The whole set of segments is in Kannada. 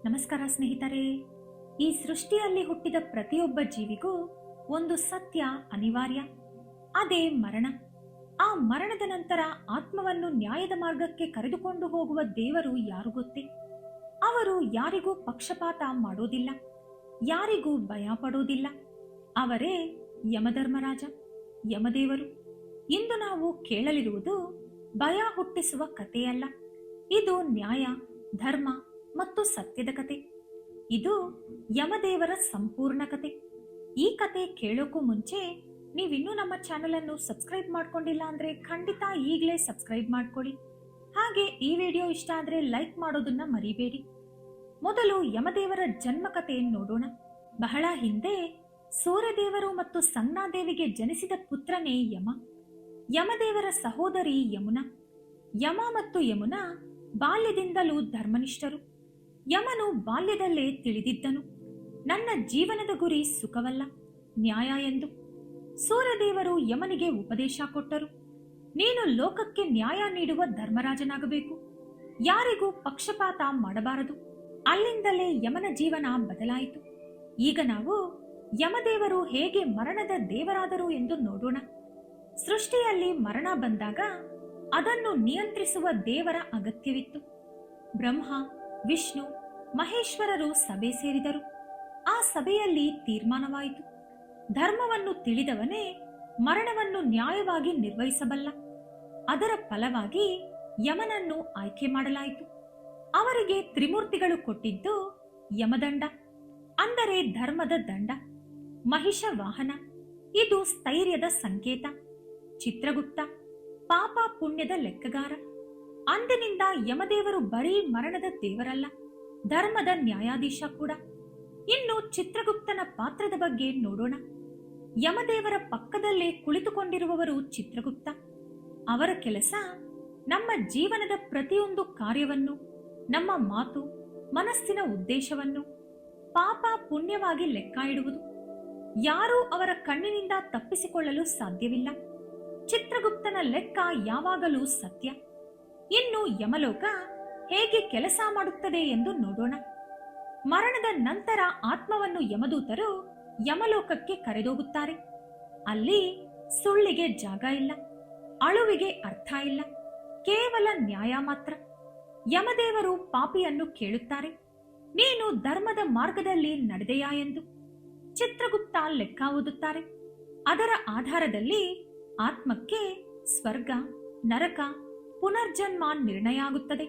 ನಮಸ್ಕಾರ ಸ್ನೇಹಿತರೆ. ಈ ಸೃಷ್ಟಿಯಲ್ಲಿ ಹುಟ್ಟಿದ ಪ್ರತಿಯೊಬ್ಬ ಜೀವಿಗೂ ಒಂದು ಸತ್ಯ ಅನಿವಾರ್ಯ. ಅದೇ ಮರಣ. ಆ ಮರಣದ ನಂತರ ಆತ್ಮವನ್ನು ನ್ಯಾಯದ ಮಾರ್ಗಕ್ಕೆ ಕರೆದುಕೊಂಡು ಹೋಗುವ ದೇವರು ಯಾರು ಗೊತ್ತೇ? ಅವರು ಯಾರಿಗೂ ಪಕ್ಷಪಾತ ಮಾಡೋದಿಲ್ಲ, ಯಾರಿಗೂ ಭಯ ಪಡೋದಿಲ್ಲ. ಅವರೇ ಯಮಧರ್ಮರಾಜ, ಯಮದೇವರು. ಇಂದು ನಾವು ಕೇಳಲಿರುವುದು ಭಯ ಹುಟ್ಟಿಸುವ ಕಥೆಯಲ್ಲ. ಇದು ನ್ಯಾಯ, ಧರ್ಮ ಮತ್ತು ಸತ್ಯದ ಕತೆ. ಇದು ಯಮದೇವರ ಸಂಪೂರ್ಣ ಕತೆ. ಈ ಕತೆ ಕೇಳೋಕ್ಕೂ ಮುಂಚೆ ನೀವಿನ್ನೂ ನಮ್ಮ ಚಾನೆಲ್ ಅನ್ನು ಸಬ್ಸ್ಕ್ರೈಬ್ ಮಾಡ್ಕೊಂಡಿಲ್ಲ ಅಂದ್ರೆ ಖಂಡಿತ ಈಗಲೇ ಸಬ್ಸ್ಕ್ರೈಬ್ ಮಾಡ್ಕೊಳ್ಳಿ. ಹಾಗೆ ಈ ವಿಡಿಯೋ ಇಷ್ಟ ಆದ್ರೆ ಲೈಕ್ ಮಾಡೋದನ್ನ ಮರಿಬೇಡಿ. ಮೊದಲು ಯಮದೇವರ ಜನ್ಮ ಕಥೆಯನ್ನು ನೋಡೋಣ. ಬಹಳ ಹಿಂದೆ ಸೂರ್ಯದೇವರು ಮತ್ತು ಸಂಜ್ಞಾದೇವಿಗೆ ಜನಿಸಿದ ಪುತ್ರನೇ ಯಮ. ಯಮದೇವರ ಸಹೋದರಿ ಯಮುನಾ. ಯಮ ಮತ್ತು ಯಮುನಾ ಬಾಲ್ಯದಿಂದಲೂ ಧರ್ಮನಿಷ್ಠರು. ಯಮನು ಬಾಲ್ಯದಲ್ಲೇ ತಿಳಿದಿದ್ದನು, ನನ್ನ ಜೀವನದ ಗುರಿ ಸುಖವಲ್ಲ, ನ್ಯಾಯ ಎಂದು. ಸೂರ್ಯದೇವರು ಯಮನಿಗೆ ಉಪದೇಶ ಕೊಟ್ಟರು. ನೀನು ಲೋಕಕ್ಕೆ ನ್ಯಾಯ ನೀಡುವ ಧರ್ಮರಾಜನಾಗಬೇಕು, ಯಾರಿಗೂ ಪಕ್ಷಪಾತ ಮಾಡಬಾರದು. ಅಲ್ಲಿಂದಲೇ ಯಮನ ಜೀವನ ಬದಲಾಯಿತು. ಈಗ ನಾವು ಯಮದೇವರು ಹೇಗೆ ಮರಣದ ದೇವರಾದರು ಎಂದು ನೋಡೋಣ. ಸೃಷ್ಟಿಯಲ್ಲಿ ಮರಣ ಬಂದಾಗ ಅದನ್ನು ನಿಯಂತ್ರಿಸುವ ದೇವರ ಅಗತ್ಯವಿತ್ತು. ಬ್ರಹ್ಮ, ವಿಷ್ಣು, ಮಹೇಶ್ವರರು ಸಭೆ ಸೇರಿದರು. ಆ ಸಭೆಯಲ್ಲಿ ತೀರ್ಮಾನವಾಯಿತು, ಧರ್ಮವನ್ನು ತಿಳಿದವನೇ ಮರಣವನ್ನು ನ್ಯಾಯವಾಗಿ ನಿರ್ವಹಿಸಬಲ್ಲ. ಅದರ ಫಲವಾಗಿ ಯಮನನ್ನು ಆಯ್ಕೆ ಮಾಡಲಾಯಿತು. ಅವರಿಗೆ ತ್ರಿಮೂರ್ತಿಗಳು ಕೊಟ್ಟಿದ್ದು ಯಮದಂಡ, ಅಂದರೆ ಧರ್ಮದ ದಂಡ. ಮಹಿಷ ವಾಹನ, ಇದು ಸ್ಥೈರ್ಯದ ಸಂಕೇತ. ಚಿತ್ರಗುಪ್ತ, ಪಾಪ ಪುಣ್ಯದ ಲೆಕ್ಕಗಾರ. ಅಂದಿನಿಂದ ಯಮದೇವರು ಬರೀ ಮರಣದ ದೇವರಲ್ಲ, ಧರ್ಮದ ನ್ಯಾಯಾಧೀಶ ಕೂಡ. ಇನ್ನು ಚಿತ್ರಗುಪ್ತನ ಪಾತ್ರದ ಬಗ್ಗೆ ನೋಡೋಣ. ಯಮದೇವರ ಪಕ್ಕದಲ್ಲೇ ಕುಳಿತುಕೊಂಡಿರುವವರು ಚಿತ್ರಗುಪ್ತ. ಅವರ ಕೆಲಸ ನಮ್ಮ ಜೀವನದ ಪ್ರತಿಯೊಂದು ಕಾರ್ಯವನ್ನು, ನಮ್ಮ ಮಾತು, ಮನಸ್ಸಿನ ಉದ್ದೇಶವನ್ನು ಪಾಪ ಪುಣ್ಯವಾಗಿ ಲೆಕ್ಕ ಇಡುವುದು. ಯಾರೂ ಅವರ ಕಣ್ಣಿನಿಂದ ತಪ್ಪಿಸಿಕೊಳ್ಳಲು ಸಾಧ್ಯವಿಲ್ಲ. ಚಿತ್ರಗುಪ್ತನ ಲೆಕ್ಕ ಯಾವಾಗಲೂ ಸತ್ಯ. ಇನ್ನು ಯಮಲೋಕ ಹೇಗೆ ಕೆಲಸ ಮಾಡುತ್ತದೆ ಎಂದು ನೋಡೋಣ. ಮರಣದ ನಂತರ ಆತ್ಮವನ್ನು ಯಮದೂತರು ಯಮಲೋಕಕ್ಕೆ ಕರೆದೋಗುತ್ತಾರೆ. ಅಲ್ಲಿ ಸುಳ್ಳಿಗೆ ಜಾಗ ಇಲ್ಲ, ಅಳುವಿಗೆ ಅರ್ಥ ಇಲ್ಲ, ಕೇವಲ ನ್ಯಾಯ ಮಾತ್ರ. ಯಮದೇವರು ಪಾಪಿಯನ್ನು ಕೇಳುತ್ತಾರೆ, ನೀನು ಧರ್ಮದ ಮಾರ್ಗದಲ್ಲಿ ನಡೆದೆಯಾ ಎಂದು. ಚಿತ್ರಗುಪ್ತ ಲೆಕ್ಕ ಓದುತ್ತಾರೆ. ಅದರ ಆಧಾರದಲ್ಲಿ ಆತ್ಮಕ್ಕೆ ಸ್ವರ್ಗ, ನರಕ, ಪುನರ್ಜನ್ಮ ನಿರ್ಣಯ ಆಗುತ್ತದೆ.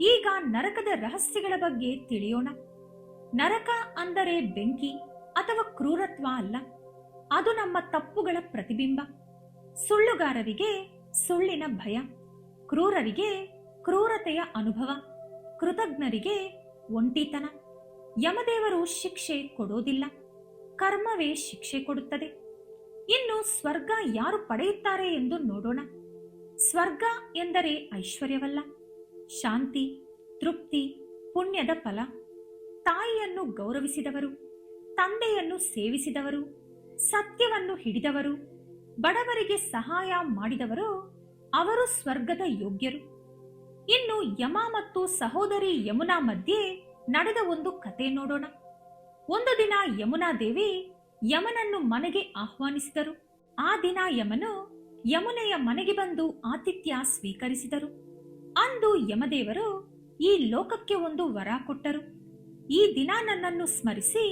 ಈಗ ನರಕದ ರಹಸ್ಯಗಳ ಬಗ್ಗೆ ತಿಳಿಯೋಣ. ನರಕ ಅಂದರೆ ಬೆಂಕಿ ಅಥವಾ ಕ್ರೂರತ್ವ ಅಲ್ಲ, ಅದು ನಮ್ಮ ತಪ್ಪುಗಳ ಪ್ರತಿಬಿಂಬ. ಸುಳ್ಳುಗಾರರಿಗೆ ಸುಳ್ಳಿನ ಭಯ, ಕ್ರೂರರಿಗೆ ಕ್ರೂರತೆಯ ಅನುಭವ, ಕೃತಜ್ಞರಿಗೆ ಒಂಟಿತನ. ಯಮದೇವರು ಶಿಕ್ಷೆ ಕೊಡೋದಿಲ್ಲ, ಕರ್ಮವೇ ಶಿಕ್ಷೆ ಕೊಡುತ್ತದೆ. ಇನ್ನು ಸ್ವರ್ಗ ಯಾರು ಪಡೆಯುತ್ತಾರೆ ಎಂದು ನೋಡೋಣ. ಸ್ವರ್ಗ ಎಂದರೆ ಐಶ್ವರ್ಯವಲ್ಲ, ಶಾಂತಿ, ತೃಪ್ತಿ, ಪುಣ್ಯದ ಫಲ. ತಾಯಿಯನ್ನು ಗೌರವಿಸಿದವರು, ತಂದೆಯನ್ನು ಸೇವಿಸಿದವರು, ಸತ್ಯವನ್ನು ಹಿಡಿದವರು, ಬಡವರಿಗೆ ಸಹಾಯ ಮಾಡಿದವರು, ಅವರು ಸ್ವರ್ಗದ ಯೋಗ್ಯರು. ಇನ್ನು ಯಮ ಮತ್ತು ಸಹೋದರಿ ಯಮುನಾ ಮಧ್ಯೆ ನಡೆದ ಒಂದು ಕತೆ ನೋಡೋಣ. ಒಂದು ದಿನ ಯಮುನಾ ದೇವಿ ಯಮನನ್ನು ಮನೆಗೆ ಆಹ್ವಾನಿಸಿದರು. ಆ ದಿನ ಯಮನು ಯಮುನೆಯ ಮನೆಗೆ ಬಂದು ಆತಿಥ್ಯ ಸ್ವೀಕರಿಸಿದರು. ಅಂದು ಯಮದೇವರು ಈ ಲೋಕಕ್ಕೆ ಒಂದು ವರ ಕೊಟ್ಟರು. ಈ ದಿನ ನನ್ನನ್ನು ಸ್ಮರಿಸಿ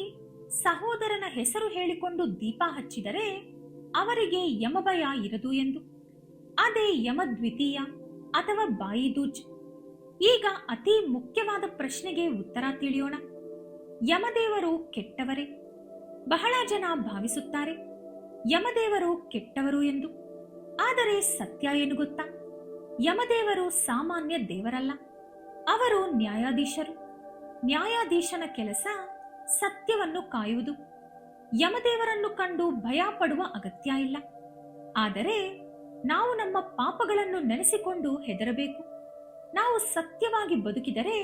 ಸಹೋದರನ ಹೆಸರು ಹೇಳಿಕೊಂಡು ದೀಪ ಹಚ್ಚಿದರೆ ಅವರಿಗೆ ಯಮಭಯ ಇರದು ಎಂದು. ಅದೇ ಯಮದ್ವಿತೀಯ ಅಥವಾ ಬಾಯಿದೂಜ್. ಈಗ ಅತಿ ಮುಖ್ಯವಾದ ಪ್ರಶ್ನೆಗೆ ಉತ್ತರ ತಿಳಿಯೋಣ. ಯಮದೇವರು ಕೆಟ್ಟವರೇ? ಬಹಳ ಜನ ಭಾವಿಸುತ್ತಾರೆ ಯಮದೇವರು ಕೆಟ್ಟವರು ಎಂದು. ಆದರೆ ಸತ್ಯ ಏನು ಗೊತ್ತಾ? ಯಮದೇವರು ಸಾಮಾನ್ಯ ದೇವರಲ್ಲ, ಅವರು ನ್ಯಾಯಾಧೀಶರು. ನ್ಯಾಯಾಧೀಶನ ಕೆಲಸ ಸತ್ಯವನ್ನು ಕಾಯುವುದು. ಯಮದೇವರನ್ನು ಕಂಡು ಭಯ ಪಡುವ ಅಗತ್ಯ ಇಲ್ಲ. ಆದರೆ ನಾವು ನಮ್ಮ ಪಾಪಗಳನ್ನು ನೆನೆಸಿಕೊಂಡು ಹೆದರಬೇಕು. ನಾವು ಸತ್ಯವಾಗಿ ಬದುಕಿದರೆ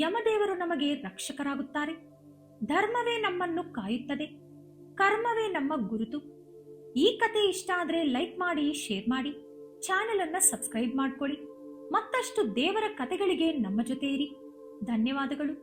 ಯಮದೇವರು ನಮಗೆ ರಕ್ಷಕರಾಗುತ್ತಾರೆ. ಧರ್ಮವೇ ನಮ್ಮನ್ನು ಕಾಯುತ್ತದೆ, ಕರ್ಮವೇ ನಮ್ಮ ಗುರುತು. ಈ ಕತೆ ಇಷ್ಟ ಆದ್ರೆ ಲೈಕ್ ಮಾಡಿ, ಶೇರ್ ಮಾಡಿ, ಚಾನೆಲ್ ಅನ್ನ ಸಬ್ಸ್ಕ್ರೈಬ್ ಮಾಡ್ಕೊಳ್ಳಿ. ಮತ್ತಷ್ಟು ದೇವರ ಕತೆಗಳಿಗೆ ನಮ್ಮ ಜೊತೆ ಇರಿ. ಧನ್ಯವಾದಗಳು.